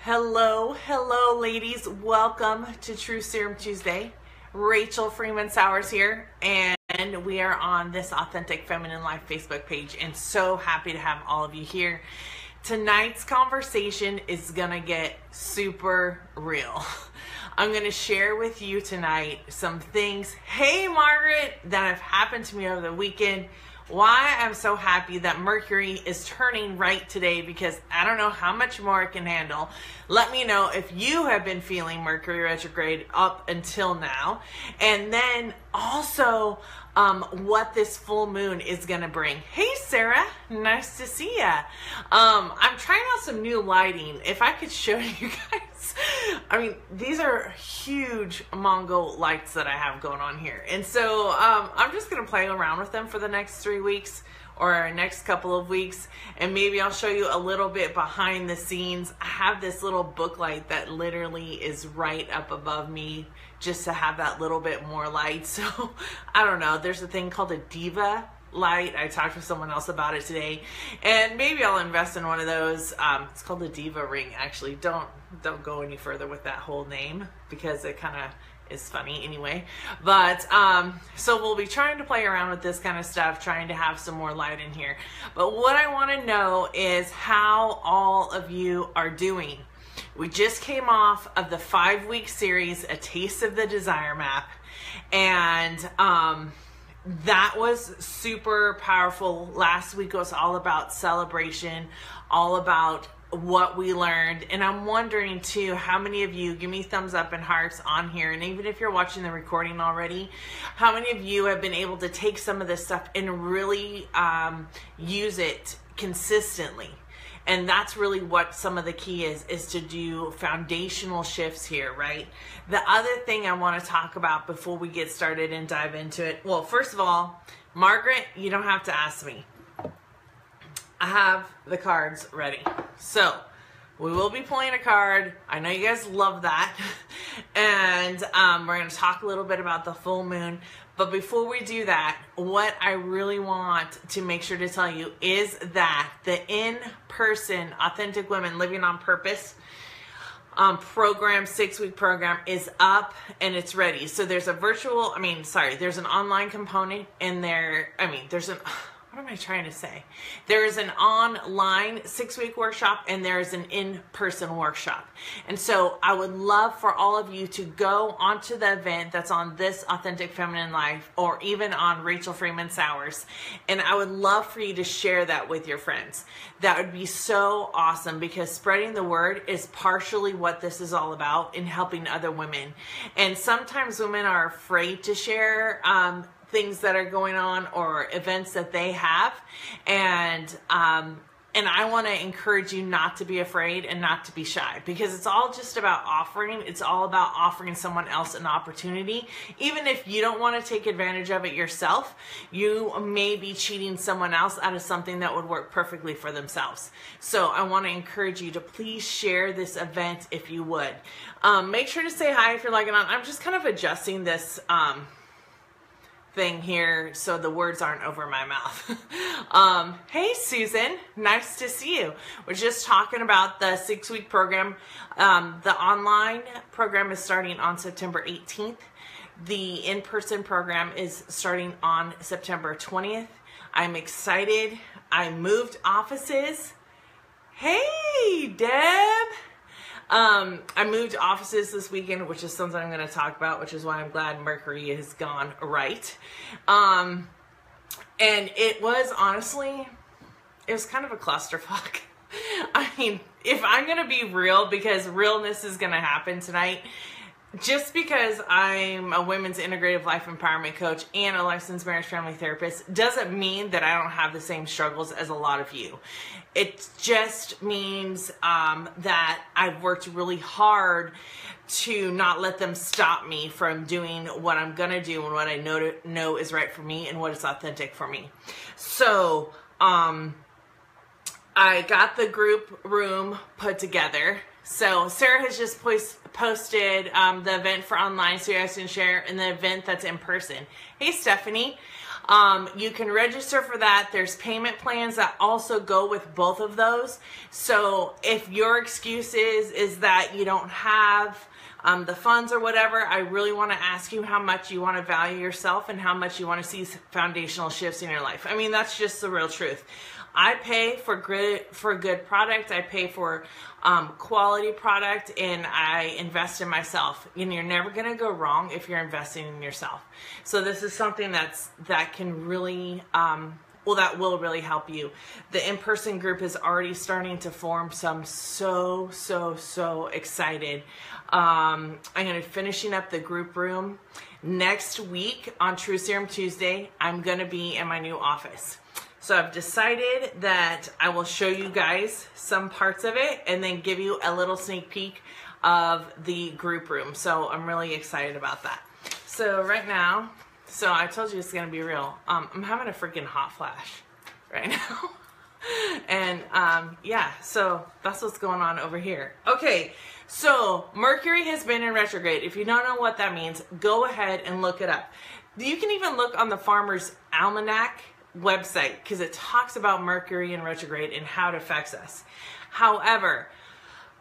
Hello, hello ladies. Welcome to True Serum Tuesday. Rachel Freeman Sowers here, and we are on this Authentic Feminine Life Facebook page, and so happy to have all of you here. Tonight's conversation is gonna get super real. I'm gonna share with you tonight some things, hey Margaret, that have happened to me over the weekend. Why I'm so happy that Mercury is turning right today, because I don't know how much more it can handle. Let me know if you have been feeling Mercury retrograde up until now. And then also what this full moon is going to bring. Hey Sarah, nice to see ya. I'm trying out some new lighting. If I could show you guys. I mean, these are huge Mongol lights that I have going on here. And so I'm just going to play around with them for the next 3 weeks or next couple of weeks. And maybe I'll show you a little bit behind the scenes. I have this little book light that literally is right up above me just to have that little bit more light. So I don't know. There's a thing called a diva light. I talked with someone else about it today, and maybe I'll invest in one of those. It's called the diva ring, actually. Don't go any further with that whole name, because it kind of is funny anyway. But so we'll be trying to play around with this kind of stuff, trying to have some more light in here. But what I want to know is how all of you are doing. We just came off of the 5-week series, A Taste of the Desire Map, and that was super powerful. Last week was all about celebration, all about what we learned. And I'm wondering too, how many of you, give me thumbs up and hearts on here, and even if you're watching the recording already, how many of you have been able to take some of this stuff and really use it consistently? And that's really what some of the key is to do foundational shifts here, right? The other thing I want to talk about before we get started and dive into it, well, first of all, Margaret, you don't have to ask me. I have the cards ready. So we will be pulling a card. I know you guys love that. And we're going to talk a little bit about the full moon. But before we do that, what I really want to make sure to tell you is that the in-person Authentic Women Living on Purpose program, 6-week program, is up and it's ready. So there's a virtual, there's an online component in there. What am I trying to say? There is an online 6-week workshop, and there is an in-person workshop. And so I would love for all of you to go onto the event that's on This Authentic Feminine Life, or even on Rachel Freeman Sowers. And I would love for you to share that with your friends. That would be so awesome, because spreading the word is partially what this is all about, in helping other women. And sometimes women are afraid to share things that are going on or events that they have, and I want to encourage you not to be afraid and not to be shy, because it's all just about offering. It's all about offering someone else an opportunity. Even if you don't want to take advantage of it yourself, you may be cheating someone else out of something that would work perfectly for themselves. So I want to encourage you to please share this event if you would. Make sure to say hi if you're logging on. I'm just kind of adjusting this thing here so the words aren't over my mouth. Hey Susan, nice to see you. We're just talking about the 6-week program. The online program is starting on September 18th. The in-person program is starting on September 20th. I'm excited. I moved offices. Hey Deb. I moved offices this weekend, which is something I'm going to talk about, which is why I'm glad Mercury has gone right. And it was honestly, it was kind of a clusterfuck. I mean, if I'm going to be real, because realness is going to happen tonight, just because I'm a women's integrative life empowerment coach and a licensed marriage family therapist doesn't mean that I don't have the same struggles as a lot of you. It just means that I've worked really hard to not let them stop me from doing what I'm going to do and what I know is right for me and what is authentic for me. So I got the group room put together. So Sarah has just posted the event for online, so you guys can share, and the event that's in person. Hey Stephanie. You can register for that. There's payment plans that also go with both of those. So if your excuse is that you don't have the funds or whatever, I really want to ask you how much you want to value yourself and how much you want to see foundational shifts in your life. I mean, that's just the real truth. I pay for good product. I pay for quality product, and I invest in myself. And you're never going to go wrong if you're investing in yourself. So this is something that can really, that will really help you. The in-person group is already starting to form, so I'm so excited. I'm going to be finishing up the group room. Next week on True Serum Tuesday, I'm going to be in my new office. So I've decided that I will show you guys some parts of it and then give you a little sneak peek of the group room. So I'm really excited about that. So right now, so I told you it's going to be real. I'm having a freaking hot flash right now. And yeah, so that's what's going on over here. Okay, so Mercury has been in retrograde. If you don't know what that means, go ahead and look it up. You can even look on the Farmer's Almanac website because it talks about Mercury in retrograde and how it affects us. However,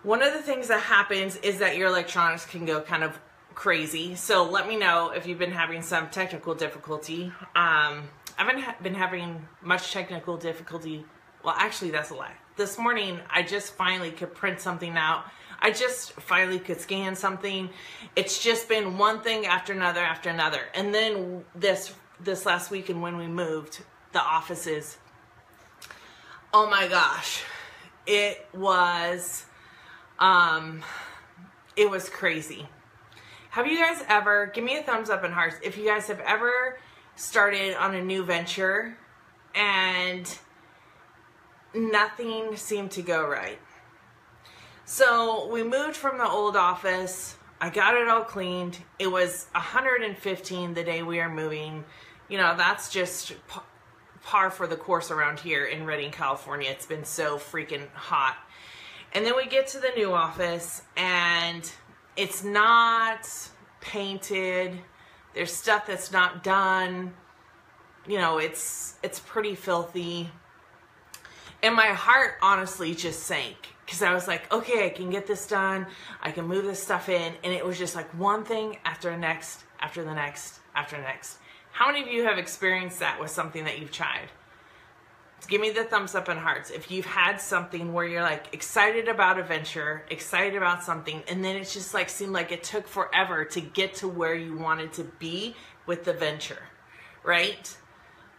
one of the things that happens is that your electronics can go kind of crazy. So let me know if you've been having some technical difficulty. I haven't been having much technical difficulty. Well, actually, that's a lie. This morning, I just finally could print something out. I just finally could scan something. It's just been one thing after another after another. And then this last weekend when we moved the offices, oh my gosh, it was crazy. Have you guys ever, give me a thumbs up and hearts, if you guys have ever started on a new venture and nothing seemed to go right? So we moved from the old office. I got it all cleaned. It was 115 the day we are moving. You know, that's just par for the course around here in Redding, California. It's been so freaking hot. And then we get to the new office and it's not painted. There's stuff that's not done. You know, it's pretty filthy. And my heart honestly just sank because I was like, okay, I can get this done. I can move this stuff in. And it was just like one thing after the next, after the next, after the next. How many of you have experienced that with something that you've tried? Give me the thumbs up and hearts if you've had something where you're like excited about a venture, excited about something, and then it's just like seemed like it took forever to get to where you wanted to be with the venture, right?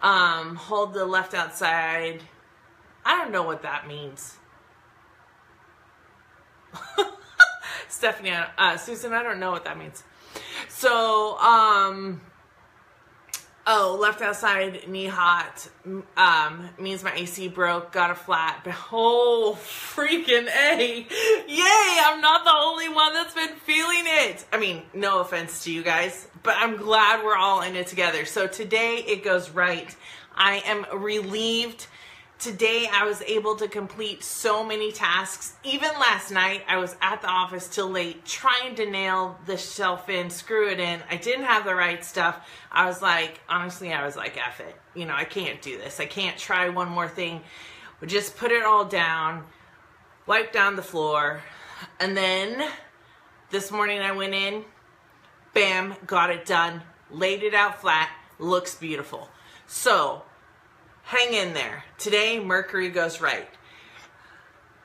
Hold the left outside. I don't know what that means. Stephanie, Susan, I don't know what that means. So, oh, left outside, knee hot, means my AC broke, got a flat. Oh, freaking A. Yay, I'm not the only one that's been feeling it. I mean, no offense to you guys, but I'm glad we're all in it together. So today it goes right. I am relieved. Today I was able to complete so many tasks. Even last night I was at the office till late trying to nail the shelf in, screw it in. I didn't have the right stuff. I was like, honestly, I was like, F it. You know, I can't do this. I can't try one more thing. We just put it all down, wipe down the floor. And then this morning I went in, bam, got it done, laid it out flat, looks beautiful. So, hang in there. Today, Mercury goes right.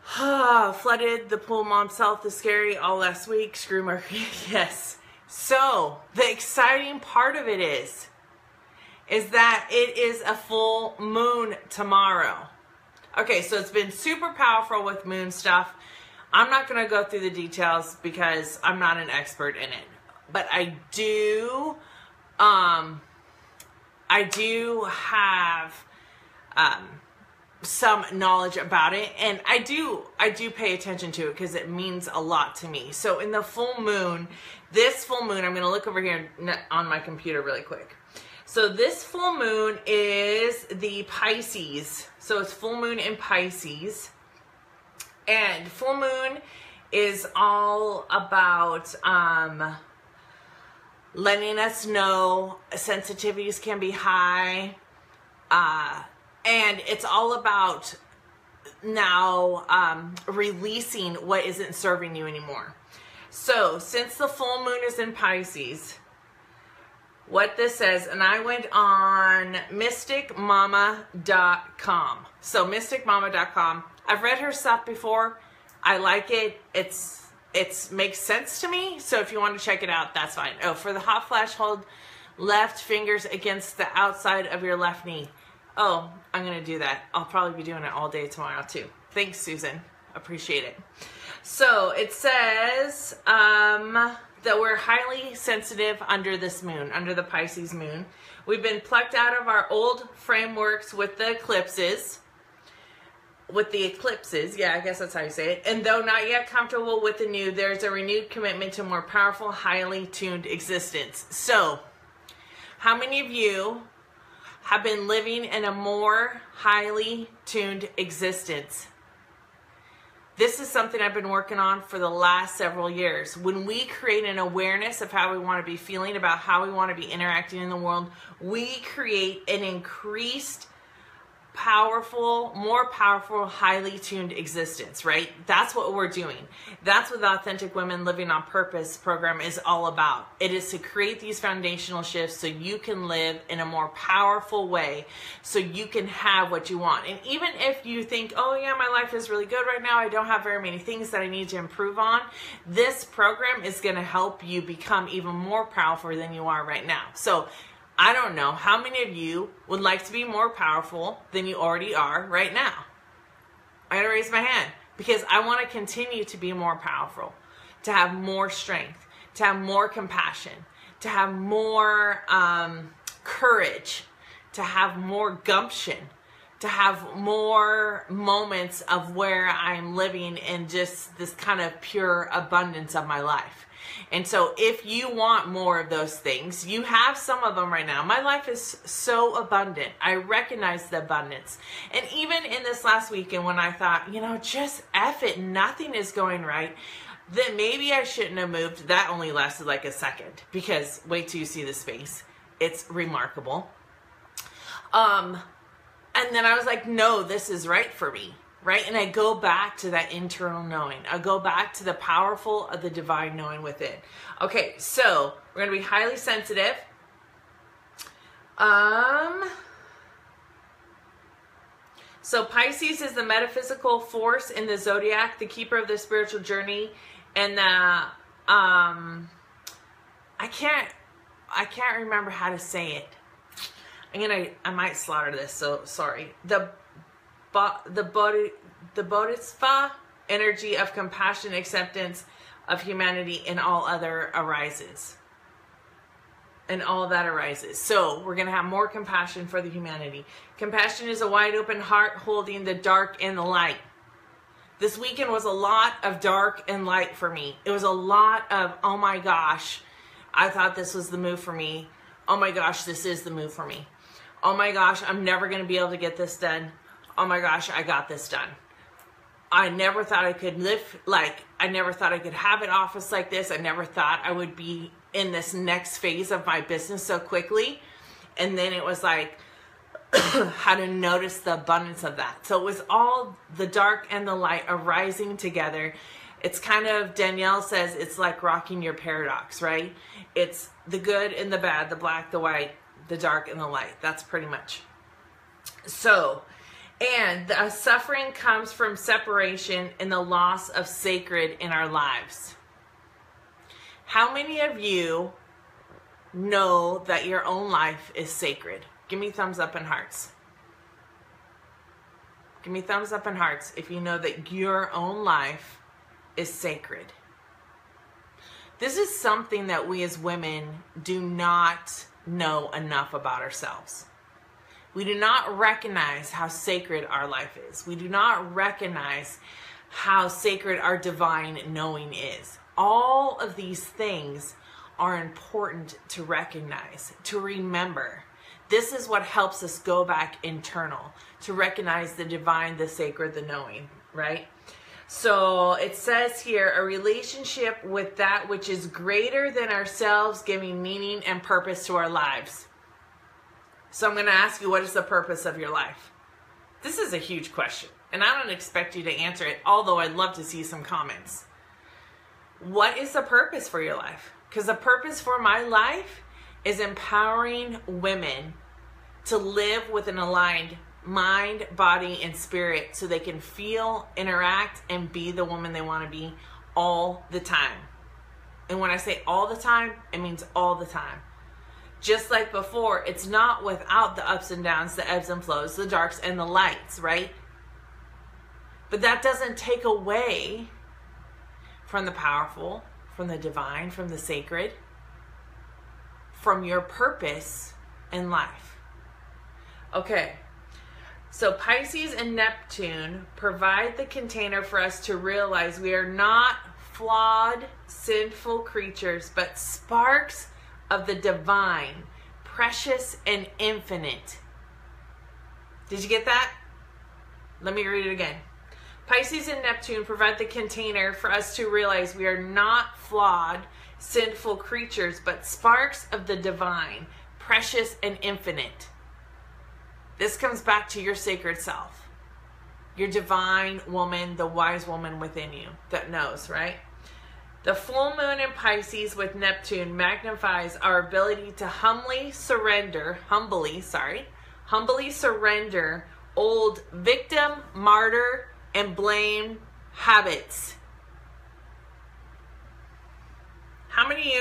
Flooded the pool. Mom's health is scary all last week. Screw Mercury. Yes. So, the exciting part of it is that it is a full moon tomorrow. Okay, so it's been super powerful with moon stuff. I'm not going to go through the details because I'm not an expert in it. But I do have some knowledge about it, and I do pay attention to it because it means a lot to me. So in the full moon, this full moon, I'm going to look over here on my computer really quick. So this full moon is the Pisces. So it's full moon in Pisces, and full moon is all about letting us know sensitivities can be high. And it's all about now releasing what isn't serving you anymore. So since the full moon is in Pisces, what this says, and I went on mysticmama.com. So mysticmama.com. I've read her stuff before. I like it. It makes sense to me. So if you want to check it out, that's fine. Oh, for the hot flash, hold left fingers against the outside of your left knee. Oh, I'm going to do that. I'll probably be doing it all day tomorrow too. Thanks, Susan. Appreciate it. So it says that we're highly sensitive under this moon, under the Pisces moon. We've been plucked out of our old frameworks with the eclipses. Yeah, I guess that's how you say it. And though not yet comfortable with the new, there's a renewed commitment to more powerful, highly tuned existence. So, how many of you have been living in a more highly tuned existence? This is something I've been working on for the last several years. When we create an awareness of how we want to be feeling about how we want to be interacting in the world, we create an increased, powerful, more powerful, highly tuned existence, right? That's what we're doing. That's what the Authentic Women Living on Purpose program is all about. It is to create these foundational shifts so you can live in a more powerful way, so you can have what you want. And even if you think, oh yeah, my life is really good right now, I don't have very many things that I need to improve on, this program is going to help you become even more powerful than you are right now. So I don't know how many of you would like to be more powerful than you already are right now. I gotta raise my hand because I want to continue to be more powerful, to have more strength, to have more compassion, to have more courage, to have more gumption, to have more moments of where I'm living in just this kind of pure abundance of my life. And so if you want more of those things, you have some of them right now. My life is so abundant. I recognize the abundance. And even in this last weekend when I thought, you know, just F it, nothing is going right, then maybe I shouldn't have moved. That only lasted like a second because wait till you see the space. It's remarkable. And then I was like, no, this is right for me. Right? And I go back to that internal knowing. I go back to the powerful of the divine knowing within. Okay, so we're going to be highly sensitive. So Pisces is the metaphysical force in the zodiac, the keeper of the spiritual journey, and the I can't remember how to say it. I might slaughter this, so sorry. The bodhisattva energy of compassion, acceptance of humanity, and all other arises. And all that arises. So we're going to have more compassion for the humanity. Compassion is a wide open heart holding the dark and the light. This weekend was a lot of dark and light for me. It was a lot of, oh my gosh, I thought this was the move for me. Oh my gosh, this is the move for me. Oh my gosh, I'm never going to be able to get this done. Oh my gosh, I got this done. I never thought I could live, I never thought I could have an office like this. I never thought I would be in this next phase of my business so quickly. And then it was like, how to notice the abundance of that. So it was all the dark and the light arising together. It's kind of, Danielle says, it's like rocking your paradox, right? It's the good and the bad, the black, the white, the dark and the light. That's pretty much. So, and the suffering comes from separation and the loss of sacred in our lives. How many of you know that your own life is sacred? Give me thumbs up and hearts. Give me thumbs up and hearts if you know that your own life is sacred. This is something that we as women do not know enough about ourselves. We do not recognize how sacred our life is. We do not recognize how sacred our divine knowing is. All of these things are important to recognize, to remember. This is what helps us go back internal, to recognize the divine, the sacred, the knowing, right? So it says here, a relationship with that which is greater than ourselves, giving meaning and purpose to our lives. So I'm going to ask you, what is the purpose of your life? This is a huge question, and I don't expect you to answer it, although I'd love to see some comments. What is the purpose for your life? Because the purpose for my life is empowering women to live with an aligned mind, body, and spirit so they can feel, interact, and be the woman they want to be all the time. And when I say all the time, it means all the time. Just like before, it's not without the ups and downs, the ebbs and flows, the darks and the lights, right? But that doesn't take away from the powerful, from the divine, from the sacred, from your purpose in life. Okay, so Pisces and Neptune provide the container for us to realize we are not flawed, sinful creatures, but sparks of the divine, precious and infinite. Did you get that? Let me read it again. Pisces and Neptune provide the container for us to realize we are not flawed, sinful creatures, but sparks of the divine, precious and infinite. This comes back to your sacred self, your divine woman, the wise woman within you that knows, right? The full moon in Pisces with Neptune magnifies our ability to humbly surrender old victim, martyr, and blame habits. How many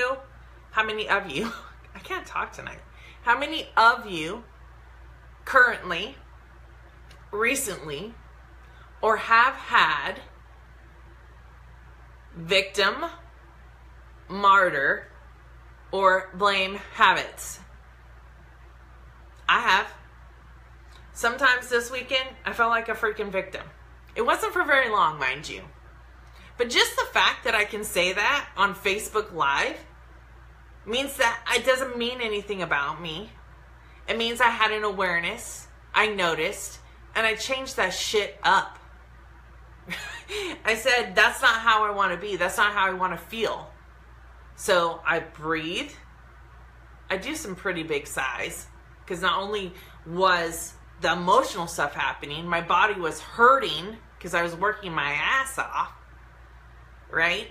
of you, I can't talk tonight. How many of you currently, recently, or have had victim, martyr, or blame habits? I have. Sometimes this weekend, I felt like a freaking victim. It wasn't for very long, mind you. But just the fact that I can say that on Facebook Live means that it doesn't mean anything about me. It means I had an awareness, I noticed, and I changed that shit up. I said, that's not how I want to be. That's not how I want to feel. So I breathe. I do some pretty big sighs, because not only was the emotional stuff happening, my body was hurting because I was working my ass off, right?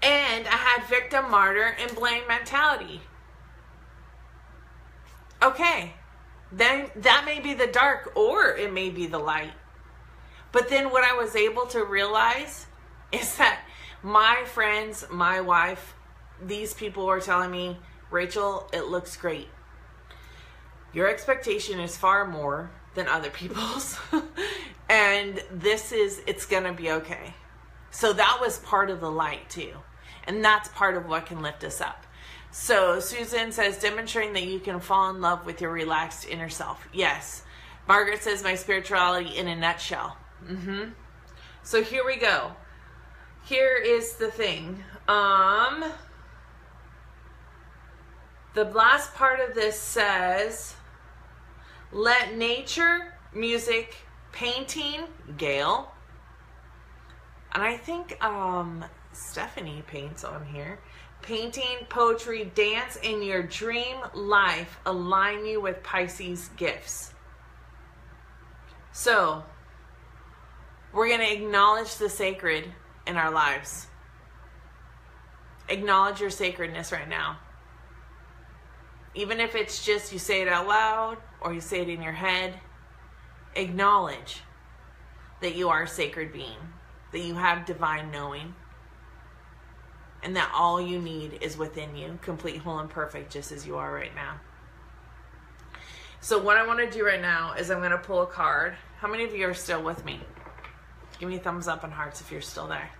And I had victim, martyr, and blame mentality. Okay, then that may be the dark, or it may be the light. But then what I was able to realize is that my friends, my wife, these people were telling me, Rachel, it looks great. Your expectation is far more than other people's. And it's going to be okay. So that was part of the light too. And that's part of what can lift us up. So Susan says, demonstrating that you can fall in love with your relaxed inner self. Yes. Margaret says, my spirituality in a nutshell. So here we go. Here is the thing. The last part of this says, let nature, music, painting, Gail, and I think Stephanie paints on here, painting, poetry, dance, and your dream life align you with Pisces gifts. So we're going to acknowledge the sacred in our lives. Acknowledge your sacredness right now. Even if it's just you say it out loud or you say it in your head, acknowledge that you are a sacred being, that you have divine knowing, and that all you need is within you, complete, whole, and perfect, just as you are right now. So what I want to do right now is I'm going to pull a card. How many of you are still with me? Give me thumbs up and hearts if you're still there.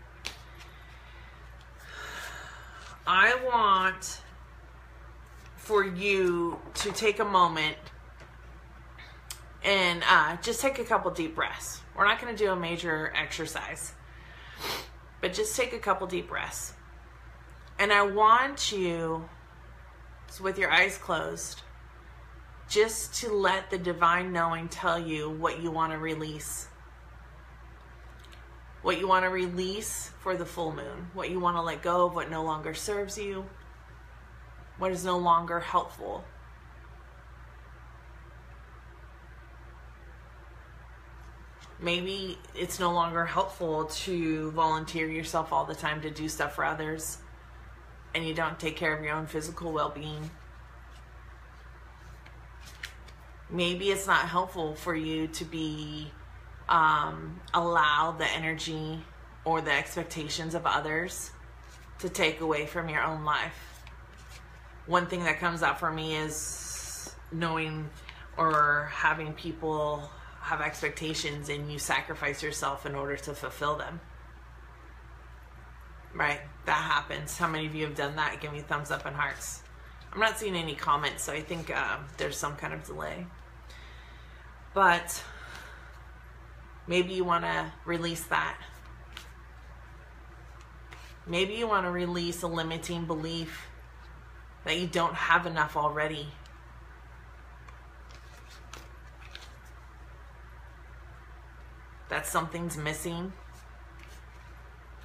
I want for you to take a moment and just take a couple deep breaths. We're not going to do a major exercise, but just take a couple deep breaths. And I want you, with your eyes closed, just to let the divine knowing tell you what you want to release. what you want to release for the full moon, what you want to let go of, what no longer serves you, what is no longer helpful. Maybe it's no longer helpful to volunteer yourself all the time to do stuff for others, and you don't take care of your own physical well-being. Maybe it's not helpful for you to be allow the energy or the expectations of others to take away from your own life. One thing that comes up for me is knowing or having people have expectations and you sacrifice yourself in order to fulfill them. Right? That happens. How many of you have done that? Give me thumbs up and hearts. I'm not seeing any comments, so I think there's some kind of delay. But maybe you want to release that. Maybe you want to release a limiting belief that you don't have enough already. That something's missing.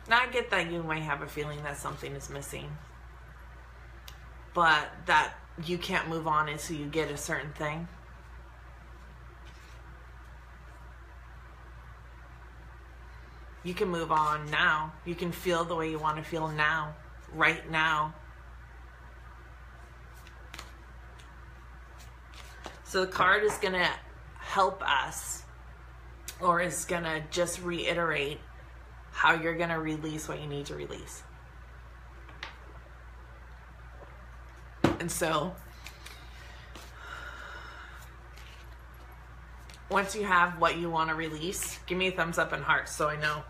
Now, I get that you might have a feeling that something is missing, but that you can't move on until you get a certain thing. You can move on now. You can feel the way you want to feel now, right now. So the card is going to help us, or is going to just reiterate how you're going to release what you need to release. And so, once you have what you want to release, give me a thumbs up and heart so I know.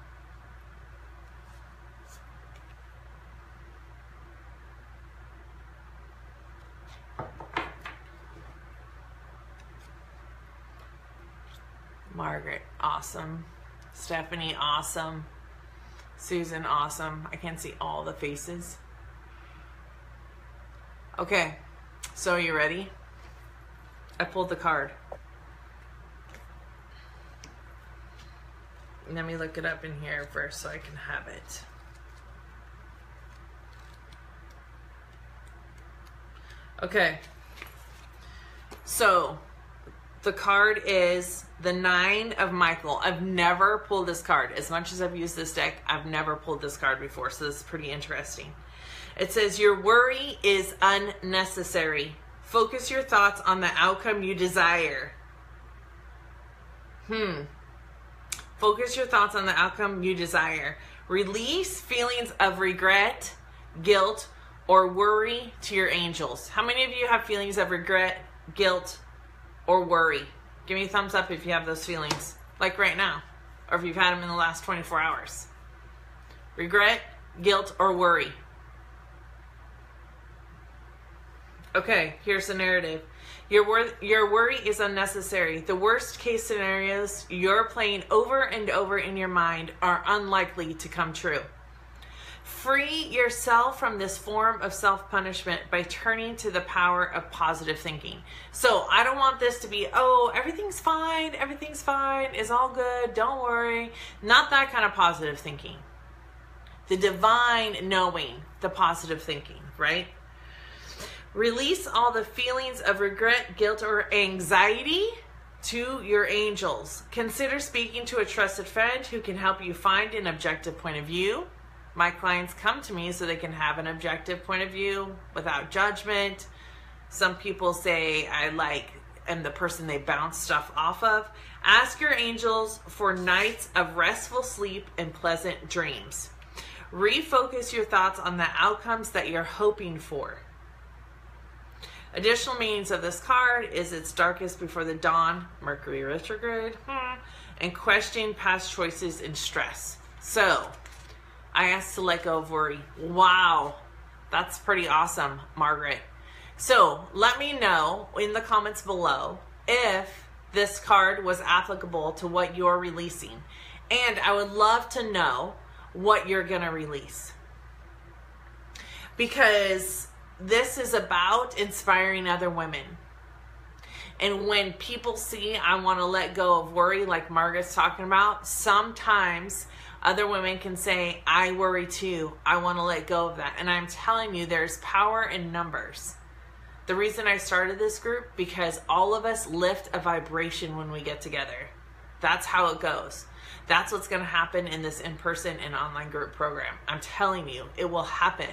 Margaret, awesome. Stephanie, awesome. Susan, awesome. I can't see all the faces. Okay, so are you ready? I pulled the card. Let me look it up in here first so I can have it. Okay, so the card is the Nine of Michael. I've never pulled this card. As much as I've used this deck, I've never pulled this card before, so this is pretty interesting. It says, your worry is unnecessary. Focus your thoughts on the outcome you desire. Focus your thoughts on the outcome you desire. Release feelings of regret, guilt, or worry to your angels. How many of you have feelings of regret, guilt, or worry? Give me a thumbs up if you have those feelings, like right now, or if you've had them in the last 24 hours. Regret, guilt, or worry. Okay, here's the narrative. Your worry is unnecessary. The worst case scenarios you're playing over and over in your mind are unlikely to come true. Free yourself from this form of self-punishment by turning to the power of positive thinking. So I don't want this to be, oh, everything's fine, it's all good, don't worry. Not that kind of positive thinking. The divine knowing, the positive thinking, right? Release all the feelings of regret, guilt, or anxiety to your angels. Consider speaking to a trusted friend who can help you find an objective point of view. My clients come to me so they can have an objective point of view without judgment. Some people say I am the person they bounce stuff off of. Ask your angels for nights of restful sleep and pleasant dreams. Refocus your thoughts on the outcomes that you're hoping for. Additional meanings of this card is it's darkest before the dawn, Mercury retrograde, and question past choices and stress. So, I asked to let go of worry. Wow, that's pretty awesome, Margaret. So, let me know in the comments below if this card was applicable to what you're releasing. And I would love to know what you're going to release. Because this is about inspiring other women. And when people see I want to let go of worry, like Margaret's talking about, sometimes Other women can say, I worry too. I want to let go of that. And I'm telling you, there's power in numbers. The reason I started this group, because all of us lift a vibration when we get together. That's how it goes. That's what's going to happen in this in-person and online group program. I'm telling you, it will happen.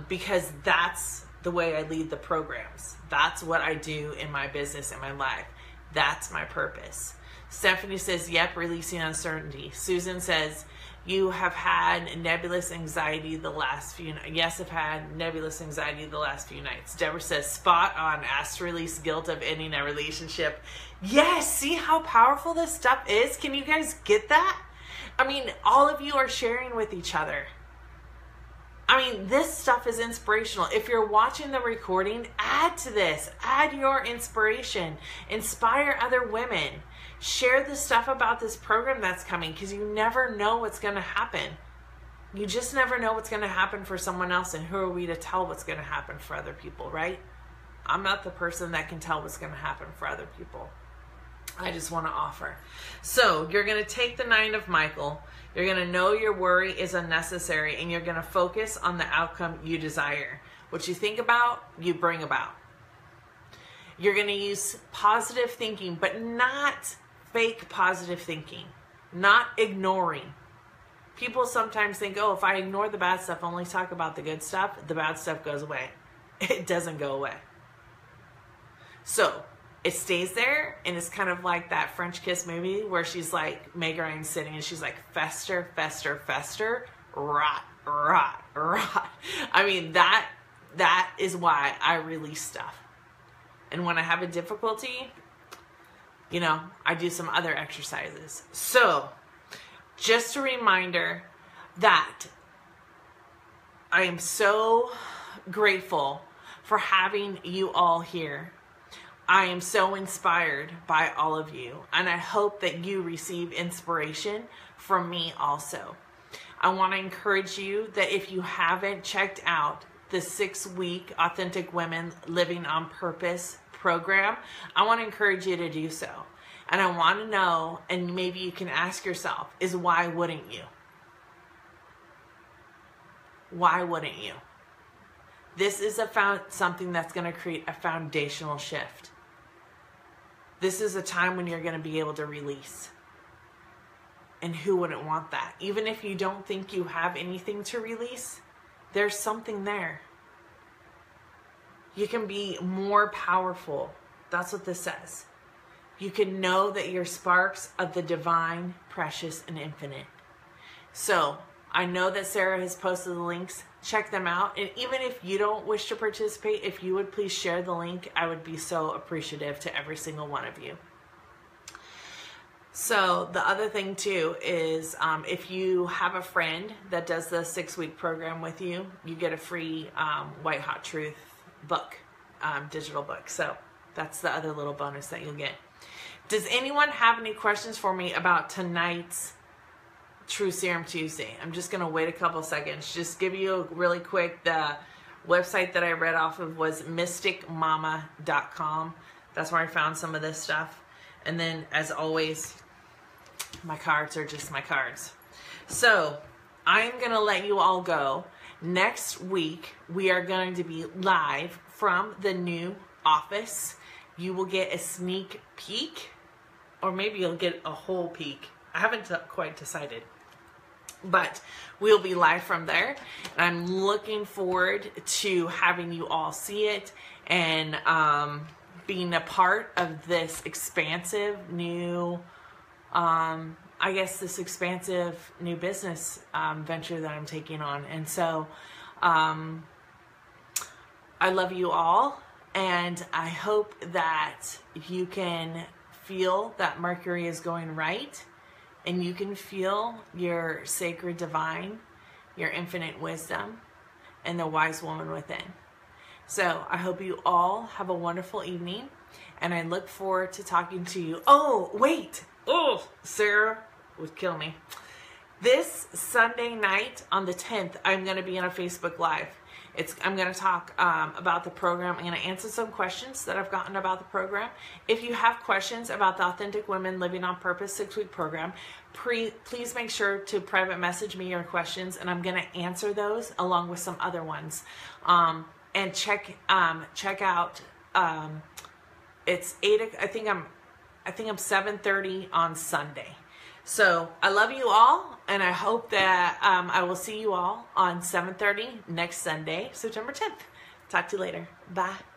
Because that's the way I lead the programs. That's what I do in my business, in my life. That's my purpose. Stephanie says, yep, releasing uncertainty. Susan says, you have had nebulous anxiety the last few nights. Yes, I've had nebulous anxiety the last few nights. Deborah says, spot on, asked to release guilt of ending a relationship. Yes, see how powerful this stuff is? Can you guys get that? I mean, all of you are sharing with each other. I mean, this stuff is inspirational. If you're watching the recording, add to this. Add your inspiration. Inspire other women. Share the stuff about this program that's coming, because you never know what's going to happen. You just never know what's going to happen for someone else, and who are we to tell what's going to happen for other people, right? I'm not the person that can tell what's going to happen for other people. I just want to offer. So you're going to take the 9 of Michael. You're going to know your worry is unnecessary, and you're going to focus on the outcome you desire. What you think about, you bring about. You're going to use positive thinking, but not fake positive thinking. Not ignoring. People sometimes think, oh, if I ignore the bad stuff, only talk about the good stuff, the bad stuff goes away. It doesn't go away. So it stays there, and it's kind of like that French Kiss movie where she's like, Meg Ryan's sitting, and she's like, fester, fester, fester, rot, rot, rot. I mean, that is why I release stuff. And when I have a difficulty, you know, I do some other exercises. So just a reminder that I am so grateful for having you all here. I am so inspired by all of you, and I hope that you receive inspiration from me also. I want to encourage you that if you haven't checked out the 6-week Authentic Women Living on Purpose program, I want to encourage you to do so. And I want to know, and maybe you can ask yourself, is why wouldn't you? Why wouldn't you? This is something that's going to create a foundational shift. This is a time when you're going to be able to release. And who wouldn't want that? Even if you don't think you have anything to release, there's something there. You can be more powerful. That's what this says. You can know that you're sparks of the divine, precious, and infinite. So I know that Sarah has posted the links. Check them out. And even if you don't wish to participate, if you would please share the link, I would be so appreciative to every single one of you. So the other thing too is if you have a friend that does the 6-week program with you, you get a free White Hot Truth book, digital book. So that's the other little bonus that you'll get. Does anyone have any questions for me about tonight's True Serum Tuesday? I'm just going to wait a couple seconds. Just give you really quick, the website that I read off of was mysticmama.com. That's where I found some of this stuff. And then, as always, my cards are just my cards. So I'm going to let you all go. Next week, we are going to be live from the new office. You will get a sneak peek, or maybe you'll get a whole peek. I haven't quite decided. But we'll be live from there. And I'm looking forward to having you all see it and being a part of this expansive new, this expansive new business venture that I'm taking on. And so I love you all. And I hope that you can feel that Mercury is going right. And you can feel your sacred divine, your infinite wisdom, and the wise woman within. So I hope you all have a wonderful evening, and I look forward to talking to you. Oh, wait. Oh, Sarah would kill me. This Sunday night on the 10th, I'm going to be on a Facebook Live. I'm going to talk about the program. I'm going to answer some questions that I've gotten about the program. If you have questions about the Authentic Women Living on Purpose 6-week program, please make sure to private message me your questions, and I'm going to answer those along with some other ones. And check out. It's 8. I think I'm 7:30 on Sunday. So I love you all, and I hope that I will see you all on 7:30 next Sunday, September 10th. Talk to you later. Bye.